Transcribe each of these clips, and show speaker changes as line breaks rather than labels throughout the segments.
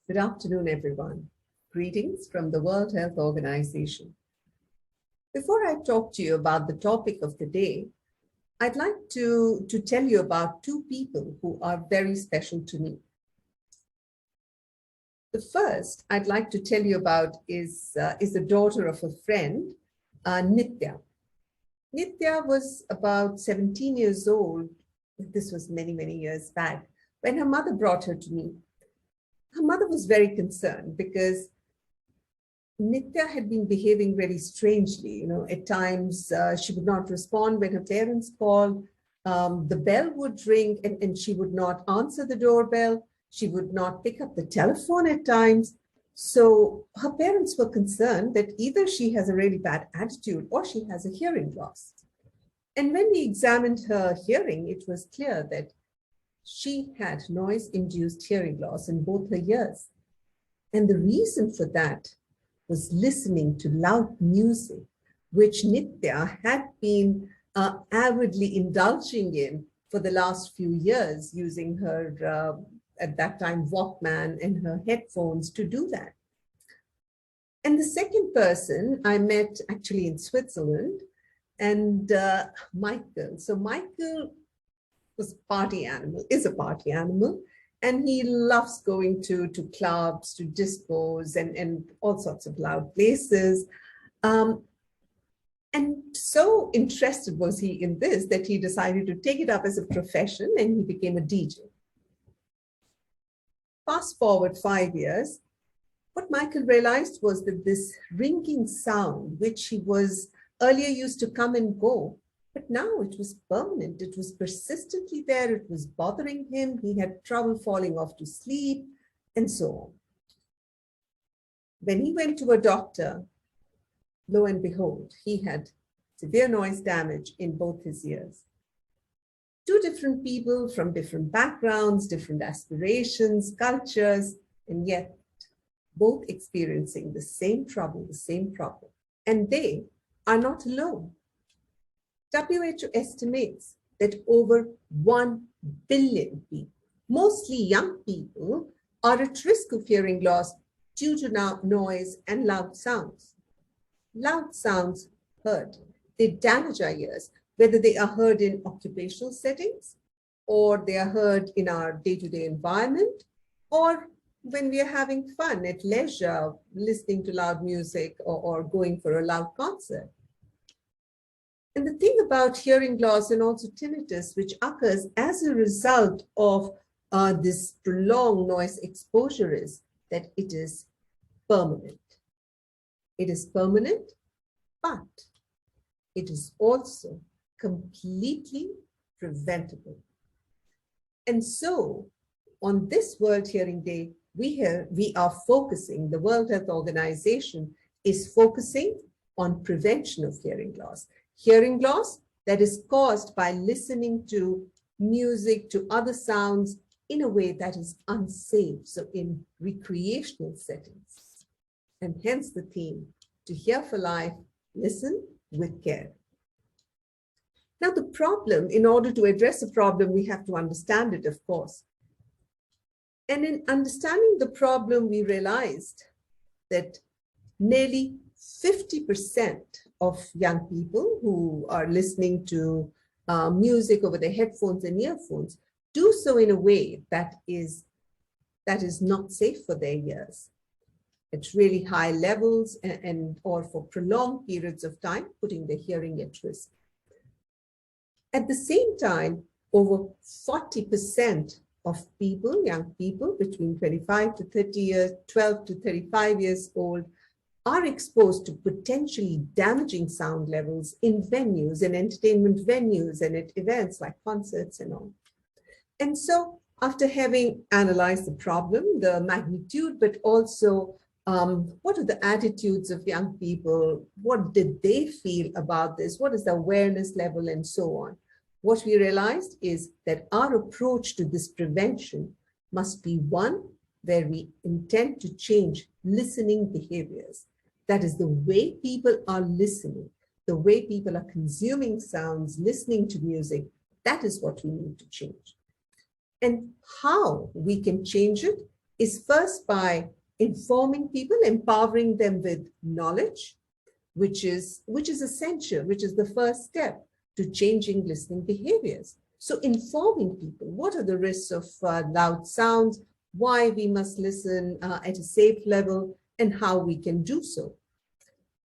Good afternoon, everyone. Greetings from the World Health Organization. Before I talk to you about the topic of the day, I'd like to tell you about two people who are very special to me. The first I'd like to tell you about is the daughter of a friend, Nitya. Nitya was about 17 years old. This was many, many years back when her mother brought her to me. Her mother was very concerned because Nitya had been behaving very strangely. At times she would not respond when her parents called. The bell would ring and she would not answer the doorbell. She would not pick up the telephone at times. So her parents were concerned that either she has a really bad attitude or she has a hearing loss. And when we examined her hearing, it was clear that she had noise-induced hearing loss in both her ears. And the reason for that was listening to loud music, which Nitya had been avidly indulging in for the last few years, using her, at that time, Walkman and her headphones to do that. And the second person I met actually in Switzerland, and Michael. So Michael was a party animal, is a party animal, and he loves going to clubs, to discos, and all sorts of loud places. And so interested was he in this that he decided to take it up as a profession, and he became a DJ. Fast forward 5 years, what Michael realized was that this ringing sound, which he was earlier used to come and go, but now it was permanent. It was persistently there. It was bothering him. He had trouble falling off to sleep, and so on. When he went to a doctor, lo and behold, he had severe noise damage in both his ears. Two different people from different backgrounds, different aspirations, cultures, and yet both experiencing the same trouble, the same problem. And they are not alone. WHO estimates that over 1 billion people, mostly young people, are at risk of hearing loss due to noise and loud sounds. Loud sounds heard, they damage our ears, whether they are heard in occupational settings, or they are heard in our day-to-day environment, or when we are having fun at leisure, listening to loud music or going for a loud concert. And the thing about hearing loss and also tinnitus, which occurs as a result of this prolonged noise exposure, is that it is permanent. It is permanent, but it is also completely preventable. And so on this World Hearing Day, we are focusing, the World Health Organization is focusing on prevention of hearing loss. Hearing loss that is caused by listening to music, to other sounds in a way that is unsafe, so in recreational settings. And hence the theme, to hear for life, listen with care. Now the problem, in order to address a problem, we have to understand it, of course. And in understanding the problem, we realized that nearly 50% of young people who are listening to music over their headphones and earphones do so in a way that is not safe for their ears. At really high levels or for prolonged periods of time, putting their hearing at risk. At the same time, over 40% of people, young people between 25 to 30 years, 12 to 35 years old, are exposed to potentially damaging sound levels in venues, in entertainment venues, and at events like concerts and all. And so after having analyzed the problem, the magnitude, but also what are the attitudes of young people? What did they feel about this? What is the awareness level and so on? What we realized is that our approach to this prevention must be one where we intend to change listening behaviors. That is the way people are listening, the way people are consuming sounds, listening to music. That is what we need to change. And how we can change it is first by informing people, empowering them with knowledge, which is essential, which is the first step to changing listening behaviors. So informing people, what are the risks of loud sounds, why we must listen at a safe level, and how we can do so.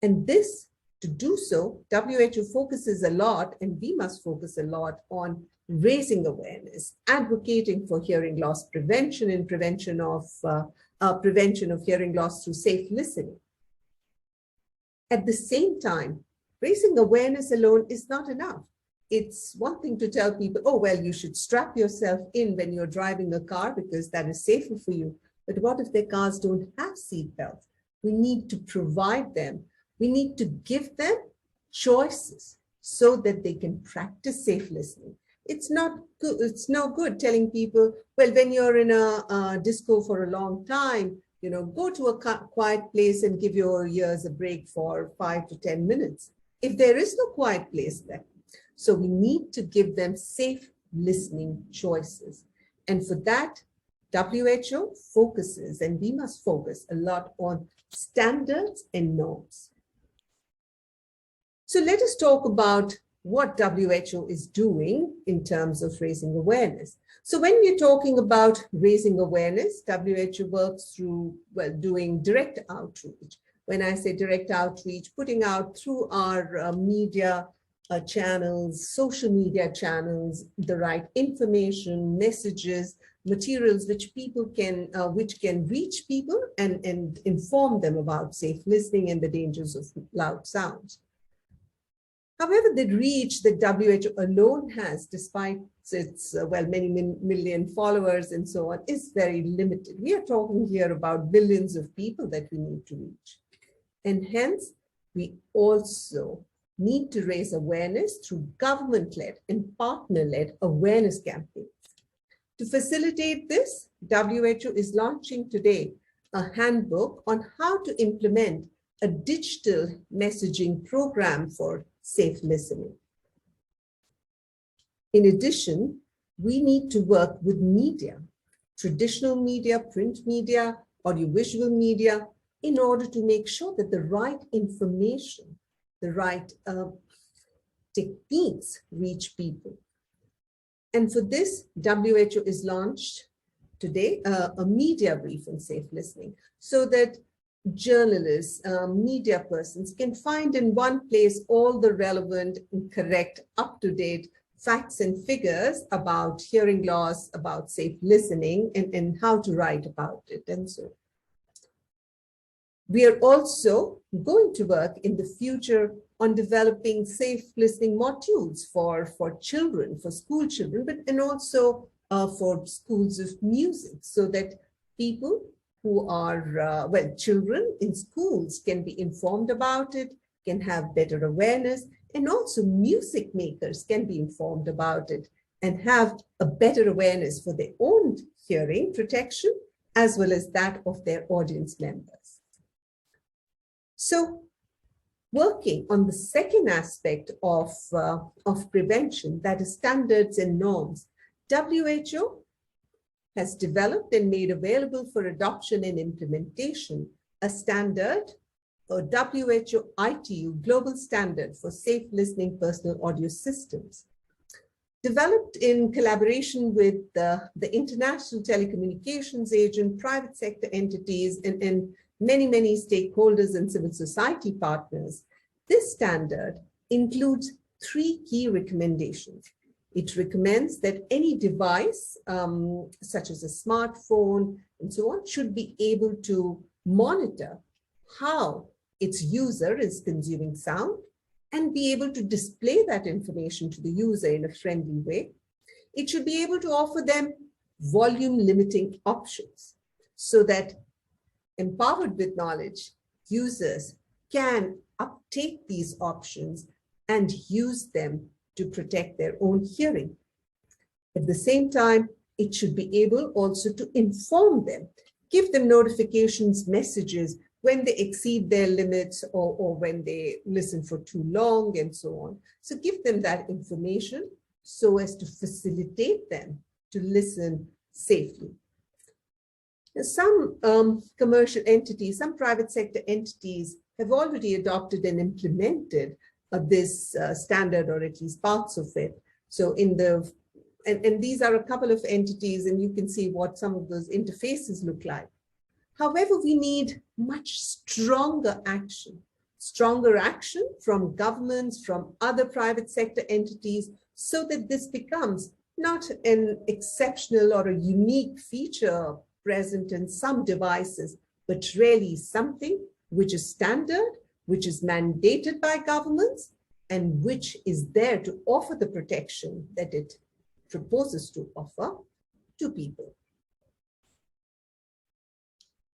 And this, to do so, WHO focuses a lot, and we must focus a lot on raising awareness, advocating for hearing loss prevention and prevention of hearing loss through safe listening. At the same time, raising awareness alone is not enough. It's one thing to tell people, oh, well, you should strap yourself in when you're driving a car because that is safer for you. But what if their cars don't have seat belts? We need to provide them. We need to give them choices so that they can practice safe listening. It's not good. It's no good telling people, well, when you're in a disco for a long time, go to a quiet place and give your ears a break for 5 to 10 minutes. If there is no quiet place there. So we need to give them safe listening choices. And for that, WHO focuses, and we must focus a lot on standards and norms. So let us talk about what WHO is doing in terms of raising awareness. So when we're talking about raising awareness, WHO works through, doing direct outreach. When I say direct outreach, putting out through our media channels, social media channels, the right information, messages, materials which people can, which can reach people and inform them about safe listening and the dangers of loud sounds. However, the reach that WHO alone has, despite its many million followers and so on, is very limited. We are talking here about billions of people that we need to reach. And hence, we also need to raise awareness through government-led and partner-led awareness campaigns. To facilitate this, WHO is launching today a handbook on how to implement a digital messaging program for safe listening. In addition, we need to work with media, traditional media, print media, audiovisual media, in order to make sure that the right information, the right techniques reach people. And for this, WHO has launched today a media brief on safe listening so that journalists, media persons can find in one place all the relevant and correct, up-to-date facts and figures about hearing loss, about safe listening, and how to write about it, and so on. We are also going to work in the future on developing safe listening modules for children, for school children, and also for schools of music, so that people who are, children in schools can be informed about it, can have better awareness, and also music makers can be informed about it and have a better awareness for their own hearing protection, as well as that of their audience members. So, working on the second aspect of prevention, that is standards and norms, WHO has developed and made available for adoption and implementation a standard, or WHO ITU Global Standard for Safe Listening Personal Audio Systems. Developed in collaboration with the International Telecommunications Agent, private sector entities, and many stakeholders and civil society partners, this standard includes 3 key recommendations. It recommends that any device, such as a smartphone and so on, should be able to monitor how its user is consuming sound and be able to display that information to the user in a friendly way. It should be able to offer them volume limiting options so that, empowered with knowledge, users can uptake these options and use them to protect their own hearing. At the same time, it should be able also to inform them, give them notifications, messages when they exceed their limits or when they listen for too long and so on. So give them that information so as to facilitate them to listen safely. Some commercial entities, some private sector entities have already adopted and implemented this standard, or at least parts of it. So and these are a couple of entities, and you can see what some of those interfaces look like. However, we need much stronger action from governments, from other private sector entities, so that this becomes not an exceptional or a unique feature present in some devices, but really something which is standard, which is mandated by governments, and which is there to offer the protection that it proposes to offer to people.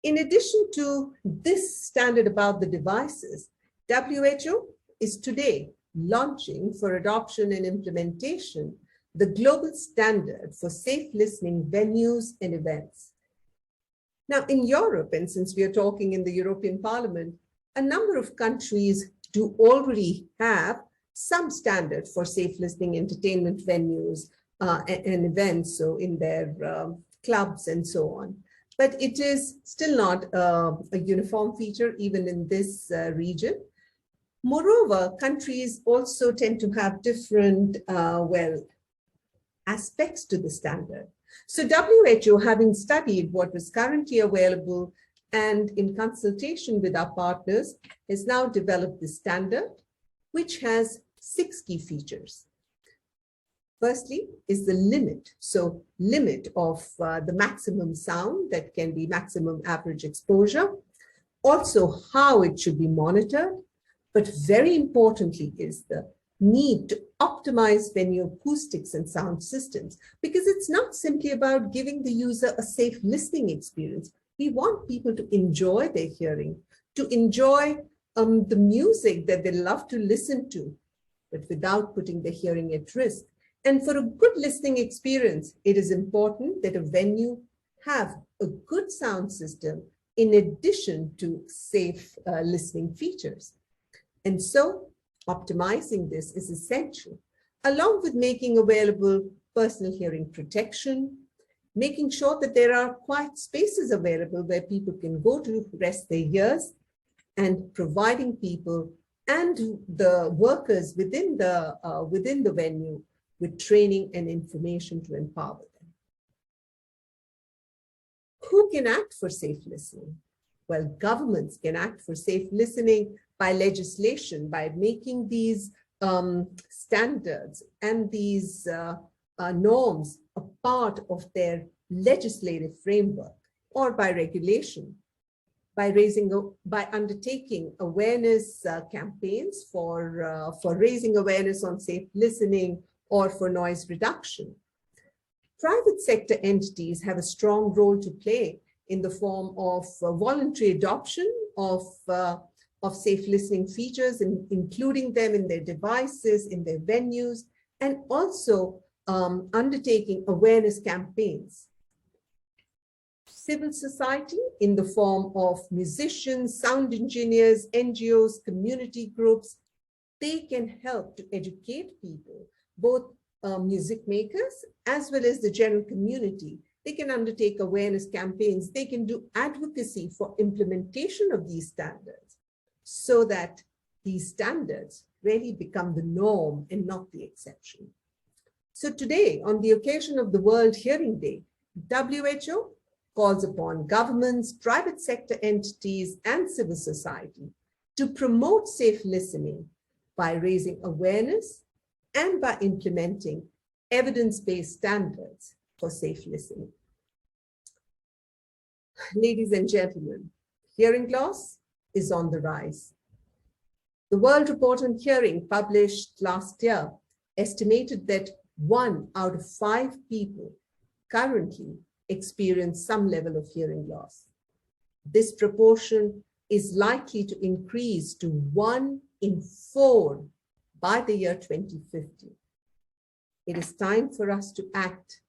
In addition to this standard about the devices, WHO is today launching for adoption and implementation the global standard for safe listening venues and events. Now, in Europe, and since we are talking in the European Parliament, a number of countries do already have some standard for safe listening entertainment venues and events, so in their clubs and so on. But it is still not a uniform feature, even in this region. Moreover, countries also tend to have different, aspects to the standard. So WHO, having studied what was currently available and in consultation with our partners, has now developed the standard, which has 6 key features. Firstly is the limit. So limit of the maximum sound, that can be maximum average exposure. Also how it should be monitored. But very importantly is the need to optimize venue acoustics and sound systems, because it's not simply about giving the user a safe listening experience. We want people to enjoy their hearing, to enjoy the music that they love to listen to, but without putting their hearing at risk. And for a good listening experience, it is important that a venue have a good sound system in addition to safe listening features. And so optimizing this is essential, along with making available personal hearing protection, making sure that there are quiet spaces available where people can go to rest their ears, and providing people and the workers within the venue with training and information to empower them. Who can act for safe listening? Well, governments can act for safe listening by legislation, by making these standards and these norms a part of their legislative framework, or by regulation, by undertaking awareness campaigns for raising awareness on safe listening or for noise reduction. Private sector entities have a strong role to play in the form of voluntary adoption of safe listening features, including them in their devices, in their venues, and also undertaking awareness campaigns. Civil society, in the form of musicians, sound engineers, NGOs, community groups, they can help to educate people, both music makers as well as the general community. They can undertake awareness campaigns. They can do advocacy for implementation of these standards, so that these standards really become the norm and not the exception. So today, on the occasion of the World Hearing Day, WHO calls upon governments, private sector entities, and civil society to promote safe listening by raising awareness and by implementing evidence-based standards for safe listening. Ladies and gentlemen, hearing loss is on the rise. The World Report on Hearing, published last year, estimated that 1 out of 5 people currently experience some level of hearing loss. This proportion is likely to increase to 1 in 4 by the year 2050. It is time for us to act.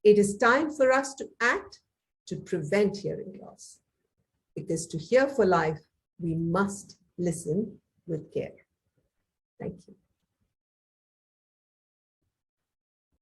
It is time for us to act to prevent hearing loss. Because to hear for life, we must listen with care. Thank you.